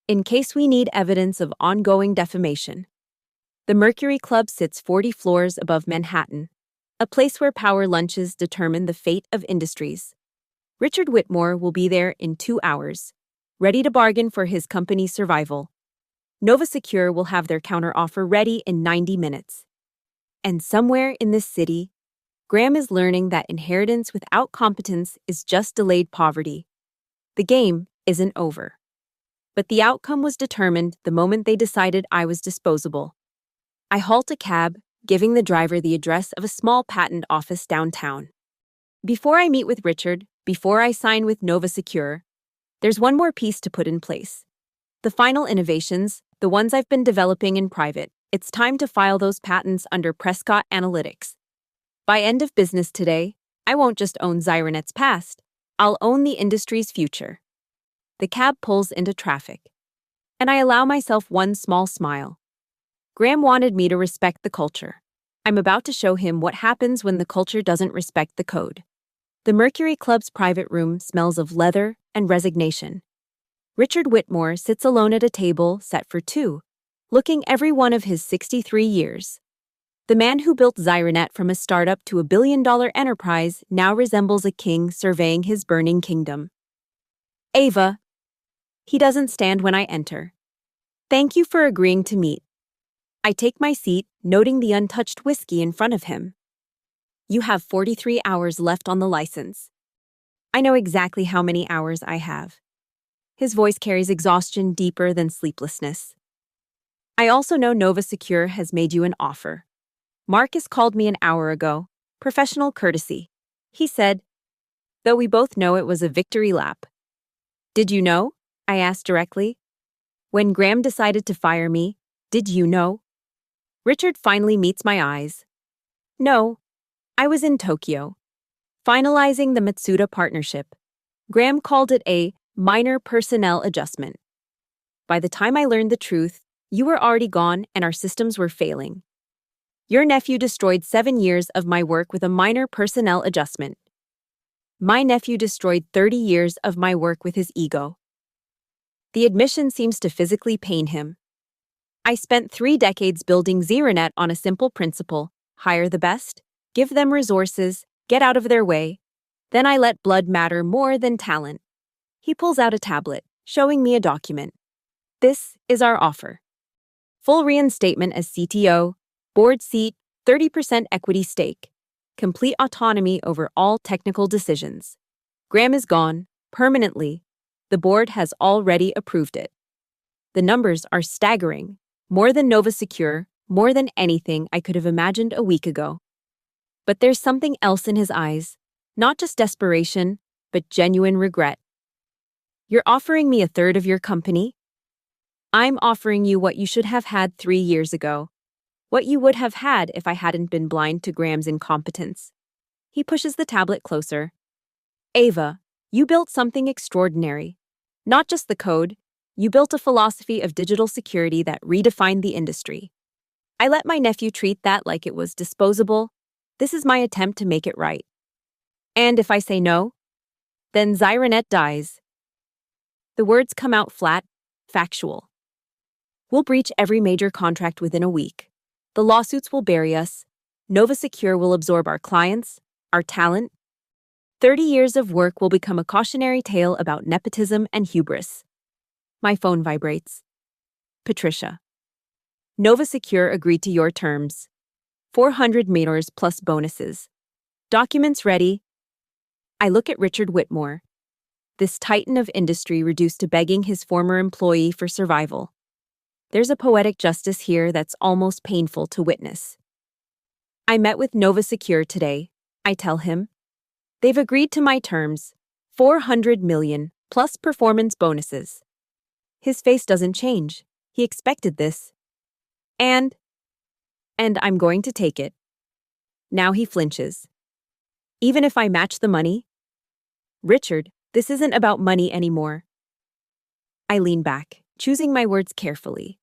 In case we need evidence of ongoing defamation. The Mercury Club sits 40 floors above Manhattan, a place where power lunches determine the fate of industries. Richard Whitmore will be there in 2 hours, ready to bargain for his company's survival. Nova Secure will have their counteroffer ready in 90 minutes. And somewhere in this city, Graham is learning that inheritance without competence is just delayed poverty. The game isn't over. But the outcome was determined the moment they decided I was disposable. I halt a cab, giving the driver the address of a small patent office downtown. Before I meet with Richard, before I sign with Nova Secure, there's one more piece to put in place. The final innovations, the ones I've been developing in private, it's time to file those patents under Prescott Analytics. By end of business today, I won't just own Xironet's past, I'll own the industry's future. The cab pulls into traffic, and I allow myself one small smile. Graham wanted me to respect the culture. I'm about to show him what happens when the culture doesn't respect the code. The Mercury Club's private room smells of leather and resignation. Richard Whitmore sits alone at a table set for 2, looking every one of his 63 years. The man who built Xironet from a startup to a billion-dollar enterprise now resembles a king surveying his burning kingdom. Ava. He doesn't stand when I enter. Thank you for agreeing to meet. I take my seat, noting the untouched whiskey in front of him. You have 43 hours left on the license. I know exactly how many hours I have. His voice carries exhaustion deeper than sleeplessness. I also know Nova Secure has made you an offer. Marcus called me an hour ago. Professional courtesy. He said, though we both know it was a victory lap. Did you know? I asked directly. When Graham decided to fire me, did you know? Richard finally meets my eyes. No, I was in Tokyo, finalizing the Matsuda partnership. Graham called it a minor personnel adjustment. By the time I learned the truth, you were already gone and our systems were failing. Your nephew destroyed 7 years of my work with a minor personnel adjustment. My nephew destroyed 30 years of my work with his ego. The admission seems to physically pain him. I spent 3 decades building Xironet on a simple principle: hire the best, give them resources, get out of their way. Then I let blood matter more than talent. He pulls out a tablet, showing me a document. This is our offer. Full reinstatement as CTO, board seat, 30% equity stake, complete autonomy over all technical decisions. Graham is gone, permanently. The board has already approved it. The numbers are staggering, more than Nova Secure, more than anything I could have imagined a week ago. But there's something else in his eyes, not just desperation, but genuine regret. You're offering me 1/3 of your company? I'm offering you what you should have had 3 years ago. What you would have had if I hadn't been blind to Graham's incompetence. He pushes the tablet closer. Ava, you built something extraordinary. Not just the code, you built a philosophy of digital security that redefined the industry. I let my nephew treat that like it was disposable. This is my attempt to make it right. And if I say no, then Zyranet dies. The words come out flat, factual. We'll breach every major contract within a week. The lawsuits will bury us. Nova Secure will absorb our clients, our talent. 30 years of work will become a cautionary tale about nepotism and hubris. My phone vibrates. Patricia. Nova Secure agreed to your terms. 400 meters plus bonuses. Documents ready. I look at Richard Whitmore, this titan of industry reduced to begging his former employee for survival. There's a poetic justice here that's almost painful to witness. I met with Nova Secure today, I tell him. They've agreed to my terms, 400 million plus performance bonuses. His face doesn't change. He expected this. And I'm going to take it. Now he flinches. Even if I match the money? Richard, this isn't about money anymore. I lean back, choosing my words carefully.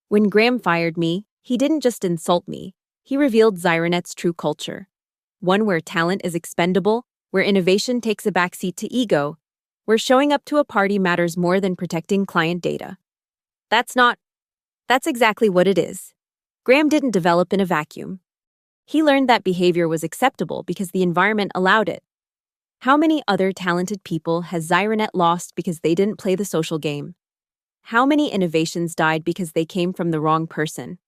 When Graham fired me, he didn't just insult me. He revealed Zyranet's true culture. One where talent is expendable, where innovation takes a backseat to ego, where showing up to a party matters more than protecting client data. That's exactly what it is. Graham didn't develop in a vacuum. He learned that behavior was acceptable because the environment allowed it. How many other talented people has Zyranet lost because they didn't play the social game? How many innovations died because they came from the wrong person?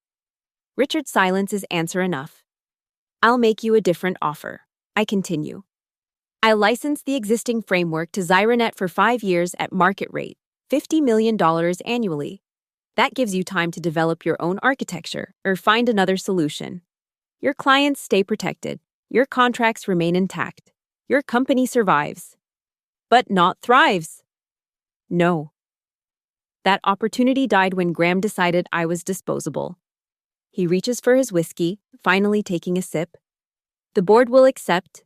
Richard's silence is answer enough. I'll make you a different offer. I continue. I'll license the existing framework to Zyranet for 5 years at market rate, $50 million annually. That gives you time to develop your own architecture or find another solution. Your clients stay protected. Your contracts remain intact. Your company survives. But not thrives. No. That opportunity died when Graham decided I was disposable. He reaches for his whiskey, finally taking a sip. The board will accept.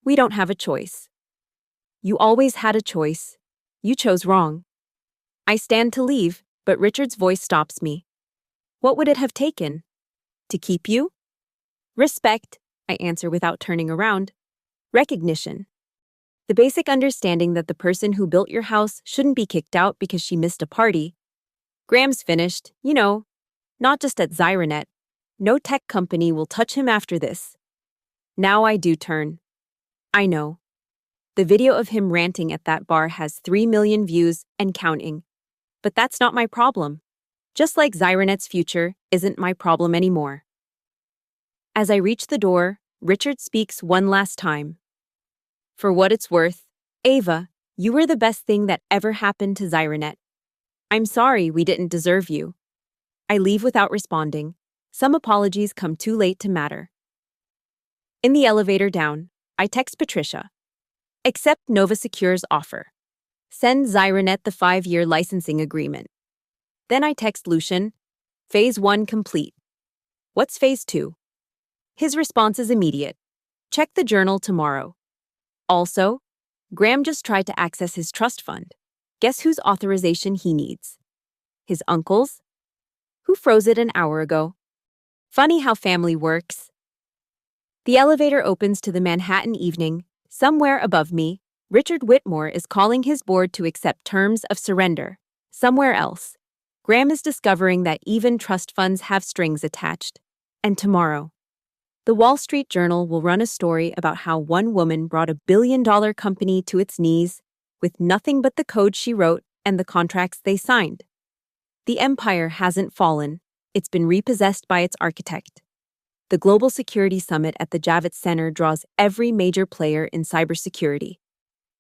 We don't have a choice. You always had a choice. You chose wrong. I stand to leave, but Richard's voice stops me. What would it have taken? To keep you? Respect, I answer without turning around. Recognition. The basic understanding that the person who built your house shouldn't be kicked out because she missed a party. Graham's finished, not just at Zyranet. No tech company will touch him after this. Now I do turn. I know. The video of him ranting at that bar has 3 million views and counting. But that's not my problem. Just like Zyranet's future isn't my problem anymore. As I reach the door, Richard speaks one last time. For what it's worth, Ava, you were the best thing that ever happened to Zyranet. I'm sorry we didn't deserve you. I leave without responding. Some apologies come too late to matter. In the elevator down, I text Patricia. Accept Nova Secure's offer. Send Zyranet the 5-year licensing agreement. Then I text Lucian. Phase 1 complete. What's Phase 2? His response is immediate. Check the journal tomorrow. Also, Graham just tried to access his trust fund. Guess whose authorization he needs? His uncle's? Who froze it an hour ago? Funny how family works. The elevator opens to the Manhattan evening. Somewhere above me, Richard Whitmore is calling his board to accept terms of surrender. Somewhere else, Graham is discovering that even trust funds have strings attached. And tomorrow, the Wall Street Journal will run a story about how one woman brought a billion-dollar company to its knees with nothing but the code she wrote and the contracts they signed. The empire hasn't fallen. It's been repossessed by its architect. The Global Security Summit at the Javits Center draws every major player in cybersecurity.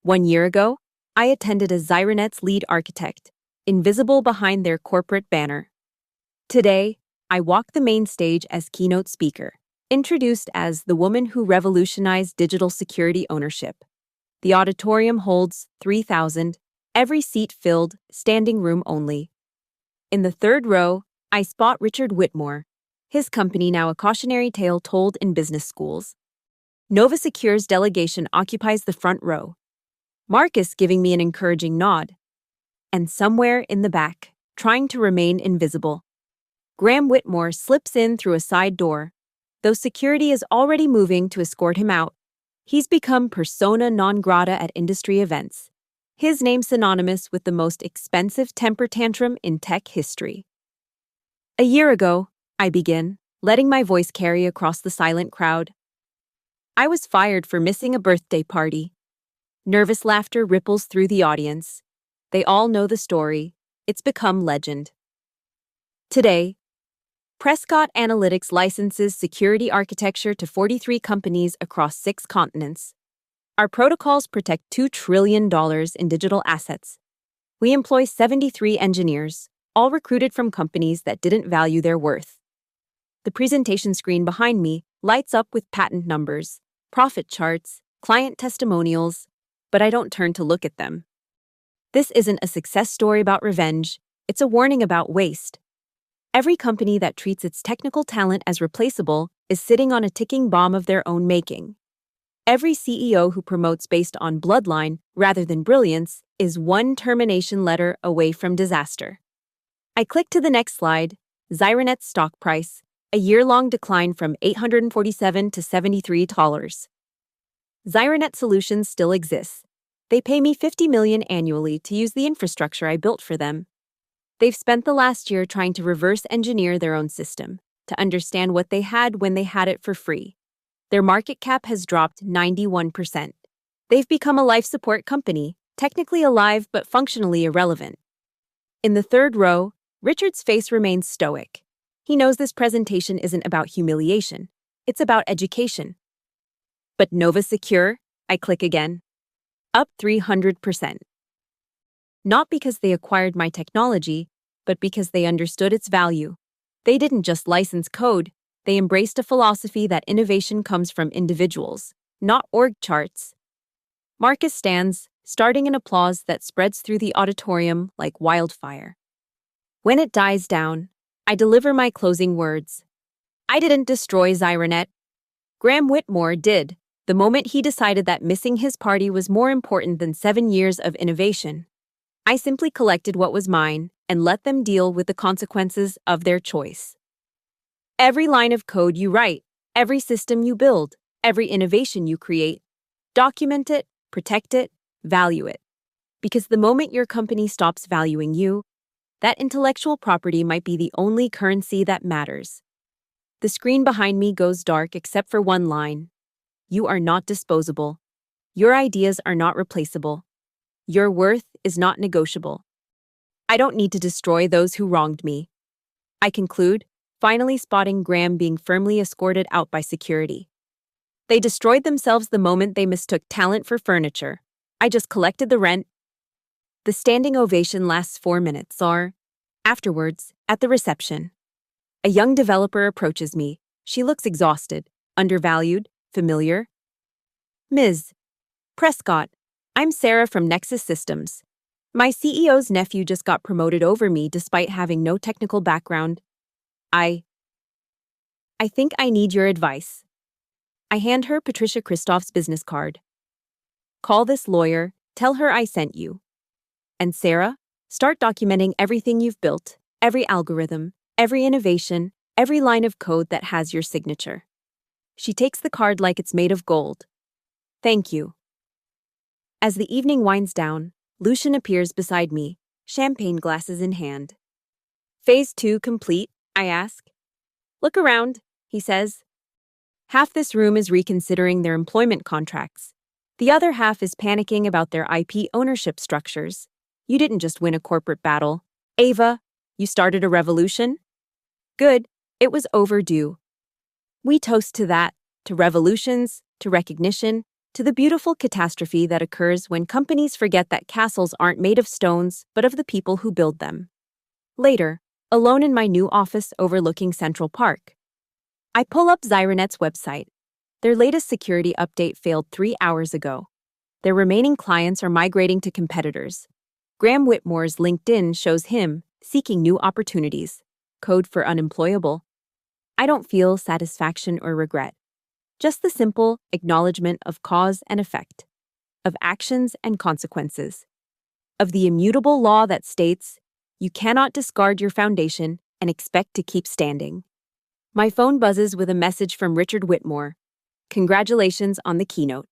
1 year ago, I attended as Zyranet's lead architect, invisible behind their corporate banner. Today, I walk the main stage as keynote speaker, introduced as the woman who revolutionized digital security ownership. The auditorium holds 3,000, every seat filled, standing room only. In the third row, I spot Richard Whitmore, His company now a cautionary tale told in business schools. Nova Secure's delegation occupies the front row. Marcus giving me an encouraging nod. And somewhere in the back, trying to remain invisible, Graham Whitmore slips in through a side door. Though security is already moving to escort him out, he's become persona non grata at industry events. His name synonymous with the most expensive temper tantrum in tech history. A year ago, I begin, letting my voice carry across the silent crowd. I was fired for missing a birthday party. Nervous laughter ripples through the audience. They all know the story. It's become legend. Today, Prescott Analytics licenses security architecture to 43 companies across 6 continents. Our protocols protect $2 trillion in digital assets. We employ 73 engineers, all recruited from companies that didn't value their worth. The presentation screen behind me lights up with patent numbers, profit charts, client testimonials, but I don't turn to look at them. This isn't a success story about revenge, it's a warning about waste. Every company that treats its technical talent as replaceable is sitting on a ticking bomb of their own making. Every CEO who promotes based on bloodline rather than brilliance is one termination letter away from disaster. I click to the next slide, Xironet's stock price, a year-long decline from $847 to $73. Xironet Solutions still exists. They pay me $50 million annually to use the infrastructure I built for them. They've spent the last year trying to reverse engineer their own system, to understand what they had when they had it for free. Their market cap has dropped 91%. They've become a life support company, technically alive but functionally irrelevant. In the third row, Richard's face remains stoic. He knows this presentation isn't about humiliation. It's about education. But Nova Secure? I click again. Up 300%. Not because they acquired my technology, but because they understood its value. They didn't just license code, they embraced a philosophy that innovation comes from individuals, not org charts. Marcus stands, starting an applause that spreads through the auditorium like wildfire. When it dies down, I deliver my closing words. I didn't destroy Xironet. Graham Whitmore did, the moment he decided that missing his party was more important than 7 years of innovation. I simply collected what was mine and let them deal with the consequences of their choice. Every line of code you write, every system you build, every innovation you create, document it, protect it, value it. Because the moment your company stops valuing you, that intellectual property might be the only currency that matters. The screen behind me goes dark except for one line. You are not disposable. Your ideas are not replaceable. Your worth is not negotiable. I don't need to destroy those who wronged me. I conclude, finally spotting Graham being firmly escorted out by security. They destroyed themselves the moment they mistook talent for furniture. I just collected the rent. The standing ovation lasts 4 minutes, or, afterwards, at the reception. A young developer approaches me. She looks exhausted, undervalued, familiar. Ms. Prescott, I'm Sarah from Nexus Systems. My CEO's nephew just got promoted over me despite having no technical background. I think I need your advice. I hand her Patricia Kristoff's business card. Call this lawyer, tell her I sent you. And Sarah, start documenting everything you've built, every algorithm, every innovation, every line of code that has your signature. She takes the card like it's made of gold. Thank you. As the evening winds down, Lucian appears beside me, champagne glasses in hand. Phase 2 complete, I ask. Look around, he says. Half this room is reconsidering their employment contracts. The other half is panicking about their IP ownership structures. You didn't just win a corporate battle. Ava, you started a revolution? Good, it was overdue. We toast to that, to revolutions, to recognition, to the beautiful catastrophe that occurs when companies forget that castles aren't made of stones, but of the people who build them. Later, alone in my new office overlooking Central Park, I pull up Xironet's website. Their latest security update failed 3 hours ago. Their remaining clients are migrating to competitors. Graham Whitmore's LinkedIn shows him seeking new opportunities. Code for unemployable. I don't feel satisfaction or regret, just the simple acknowledgement of cause and effect, of actions and consequences, of the immutable law that states you cannot discard your foundation and expect to keep standing. My phone buzzes with a message from Richard Whitmore. Congratulations on the keynote.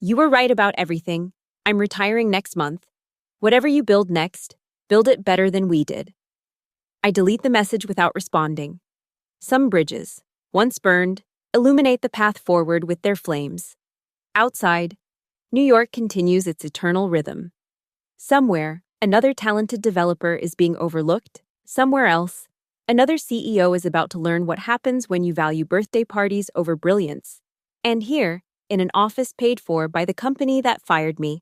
You were right about everything. I'm retiring next month. Whatever you build next, build it better than we did. I delete the message without responding. Some bridges, once burned, illuminate the path forward with their flames. Outside, New York continues its eternal rhythm. Somewhere, another talented developer is being overlooked. Somewhere else, another CEO is about to learn what happens when you value birthday parties over brilliance. And here, in an office paid for by the company that fired me,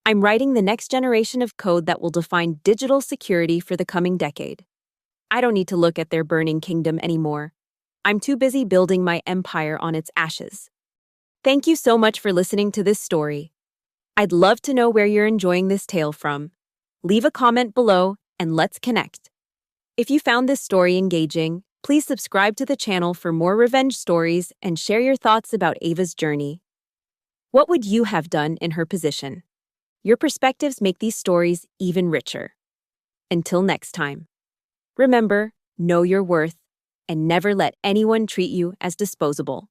I'm writing the next generation of code that will define digital security for the coming decade. I don't need to look at their burning kingdom anymore. I'm too busy building my empire on its ashes. Thank you so much for listening to this story. I'd love to know where you're enjoying this tale from. Leave a comment below and let's connect. If you found this story engaging, please subscribe to the channel for more revenge stories and share your thoughts about Ava's journey. What would you have done in her position? Your perspectives make these stories even richer. Until next time, remember, know your worth and never let anyone treat you as disposable.